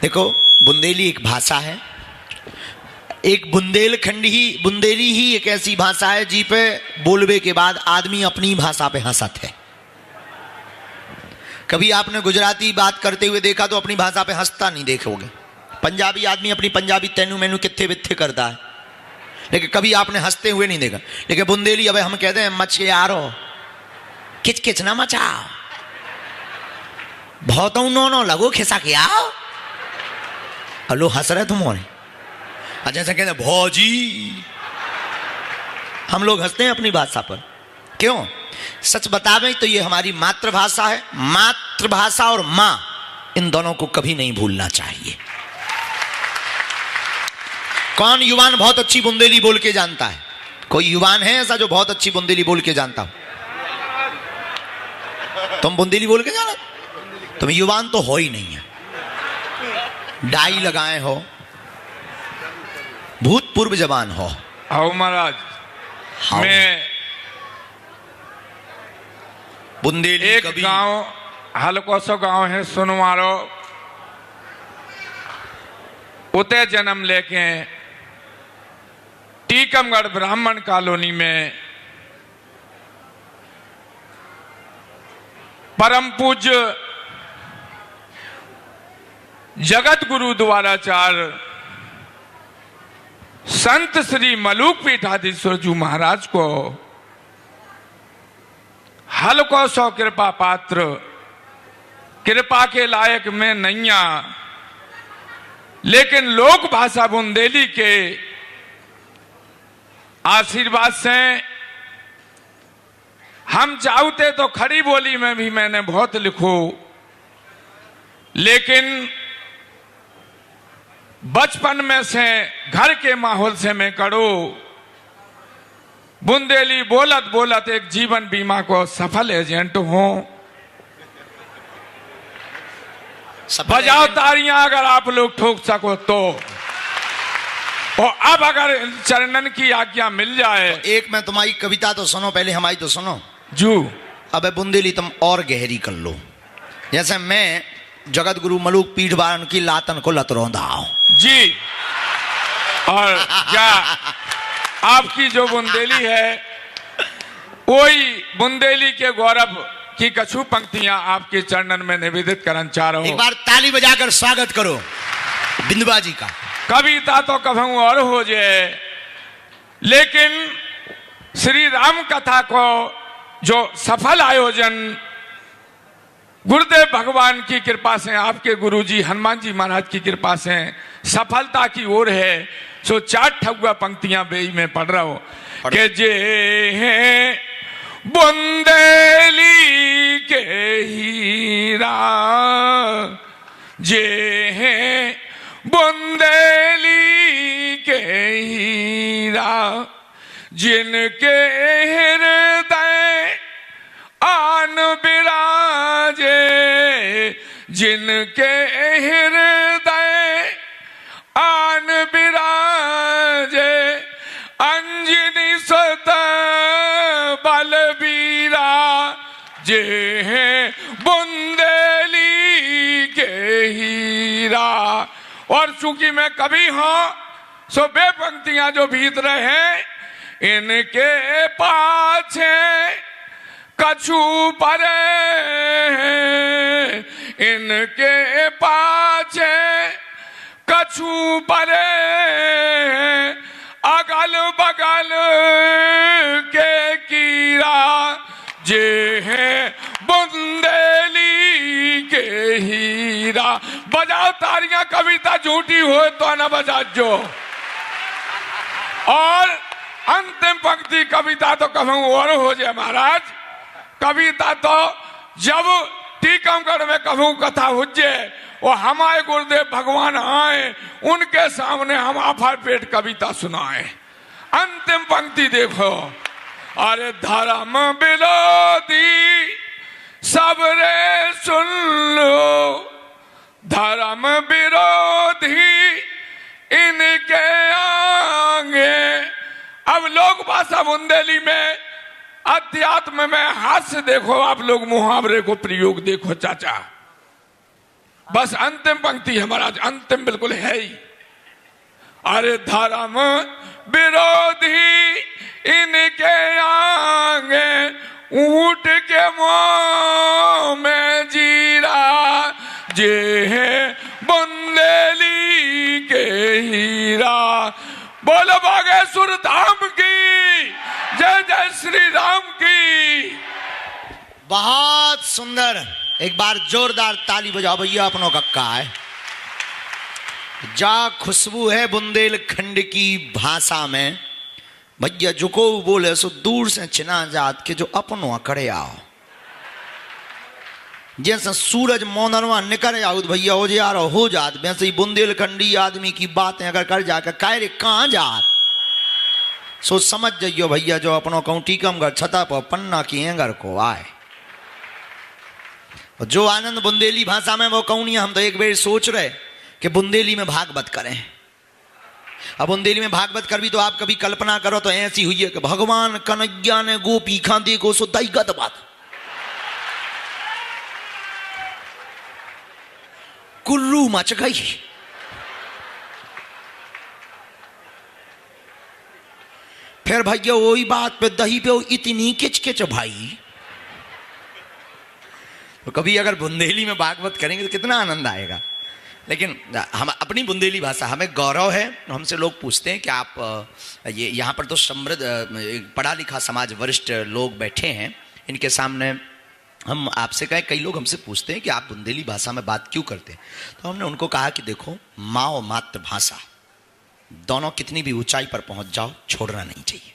देखो, बुंदेली एक भाषा है, एक बुंदेली ही एक ऐसी भाषा है जी पे बोलबे के बाद आदमी अपनी भाषा पे हंसत है। कभी आपने गुजराती बात करते हुए देखा तो अपनी भाषा पे हंसता नहीं देखोगे। पंजाबी आदमी अपनी पंजाबी तेनू मैनू कित्थे बित्थे करता है, लेकिन कभी आपने हंसते हुए नहीं देखा। लेकिन बुंदेली, अब हम कहते हैं मच यारो किच किच ना मचाओ, बहुत नो लगो खिसा के आओ। हलो हंस रहे तुम और जैसे कहते हैं भौजी, हम लोग हंसते हैं अपनी भाषा पर। क्यों? सच बतावें तो ये हमारी मातृभाषा है। मातृभाषा और मां, इन दोनों को कभी नहीं भूलना चाहिए। कौन युवान बहुत अच्छी बुंदेली बोल के जानता है? कोई युवान है ऐसा जो बहुत अच्छी बुंदेली बोल के जानता हो? तुम बुंदेली बोल के जाना? तुम युवान तो हो ही नहीं है। डाई लगाए हो, भूतपूर्व जवान हो। आओ महाराज, मैं बुंदेली एक गांव, हल्को सो गांव है सुनवारो, उते जन्म लेके टीकमगढ़ ब्राह्मण कॉलोनी में परम पूज्य जगत गुरु द्वाराचार्य संत श्री मलूक पीठाधीश्वर जी महाराज को हल्को सौ कृपा पात्र, कृपा के लायक में नैया, लेकिन लोक भाषा बुंदेली के आशीर्वाद से हम चाहते तो खड़ी बोली में भी मैंने बहुत लिखो, लेकिन बचपन में से घर के माहौल से मैं करो बुंदेली बोलत बोलत एक जीवन बीमा को सफल एजेंट हूं। बजाओ तालियां अगर आप लोग ठोक सको तो। और अब अगर चरणन की आज्ञा मिल जाए तो एक मैं तुम्हारी कविता तो सुनो, पहले हमारी तो सुनो जू। अब बुंदेली तुम और गहरी कर लो। जैसे मैं जगत गुरु मलूक पीठवान की लातन को लतरौंदा जी, और क्या आपकी जो बुंदेली है वही बुंदेली के गौरव की कछु पंक्तियां आपके चरणन में निवेदित करना चाह रहा हूं। एक बार ताली बजाकर स्वागत करो बिंदुबा जी का। कविता तो कहूं और हो जाए, लेकिन श्री राम कथा को जो सफल आयोजन गुरुदेव भगवान की कृपा से, आपके गुरुजी हनुमान जी महाराज की कृपा से सफलता की ओर है, सो 4 ठगुआ पंक्तियां बेई में पढ़ रहा हूं कि जे हैं बुंदेली के हीरा, जे हैं बुंदेली के हीरा, जिनके हृदय आन बिराजे, जिनके हृदय आन बिराजे, अंजनी सुत बलबीरा, जे हैं बुंदेली के हीरा। और चूंकि मैं कवि हूं, सो बे पंक्तियां जो भीतर हैं, इनके पाछे कछु परे, इनके पाछे कछु परे, अगल बगल के कीरा, जे हैं बुंदेली के हीरा। बजाओ तालियां, कविता झूठी हो तो ना बजा जो। और अंतिम पंक्ति कविता तो कहूं और हो जाए महाराज। कविता तो जब टीकमगढ़ में कहूं कथा हुज्जे और हमारे गुरुदेव भगवान आए, उनके सामने हम आफर पेट कविता सुनाए। अंतिम पंक्ति देखो, अरे धर्म विरोधी सबरे सुन लो, धर्म विरोधी इनके आगे। अब लोग भाषा बुंदेली में अध्यात्म में हास्य देखो, आप लोग मुहावरे को प्रयोग देखो चाचा। बस अंतिम पंक्ति है महाराज, अंतिम बिल्कुल है ही। अरे धर्म विरोधी इनके आगे ऊंट के मुंह में जीरा, जे है बुंदेली के हीरा। बोलो बागेश्वर धाम की जय, जय श्री राम की। बहुत सुंदर, एक बार जोरदार ताली बजाओ भैया, अपनों का है। जा खुशबू है बुंदेलखंड की भाषा में, भैया जो को बोले सो दूर से चिना जात के जो अपनों करे आओ। जैसे सूरज मोनरवा निकल जाओ भैया हो यार हो जात, वैसे ही बुंदेलखंडी आदमी की बातें अगर कर जाकर कह रे कहाँ जात, सो समझ जाइयो भैया जो अपनों कहूँ टीकमगढ़ छता पर पन्ना की एंगर को आए। जो आनंद बुंदेली भाषा में वो कहूँ नहीं, हम तो एक बार सोच रहे कि बुंदेली में भागवत करें। अब बुंदेली में भागवत कर भी तो आप कभी कल्पना करो तो ऐसी हुई है कि भगवान कन्हैया ने गोपी खांदे को सो दैगत बात, कुल्लू मच गई। फिर भैया वही बात पे दही पे इतनी किचकिच भाई, तो कभी अगर बुंदेली में भागवत करेंगे तो कितना आनंद आएगा। लेकिन हम अपनी बुंदेली भाषा, हमें गौरव है। हमसे लोग पूछते हैं कि आप ये यहाँ पर तो समृद्ध पढ़ा लिखा समाज वरिष्ठ लोग बैठे हैं, इनके सामने हम आपसे कहें, कई लोग हमसे पूछते हैं कि आप बुंदेली भाषा में बात क्यों करते हैं। तो हमने उनको कहा कि देखो, माँ और मातृभाषा दोनों कितनी भी ऊंचाई पर पहुंच जाओ, छोड़ना नहीं चाहिए।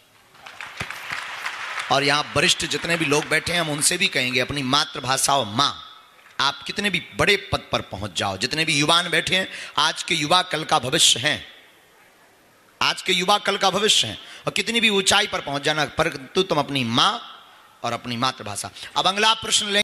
और यहाँ वरिष्ठ जितने भी लोग बैठे हैं, हम उनसे भी कहेंगे अपनी मातृभाषा और माँ, आप कितने भी बड़े पद पर पहुंच जाओ, जितने भी युवान बैठे हैं, आज के युवा कल का भविष्य हैं, आज के युवा कल का भविष्य हैं, और कितनी भी ऊंचाई पर पहुंच जाना, परंतु तुम अपनी माँ और अपनी मातृभाषा। अब अगला प्रश्न लें।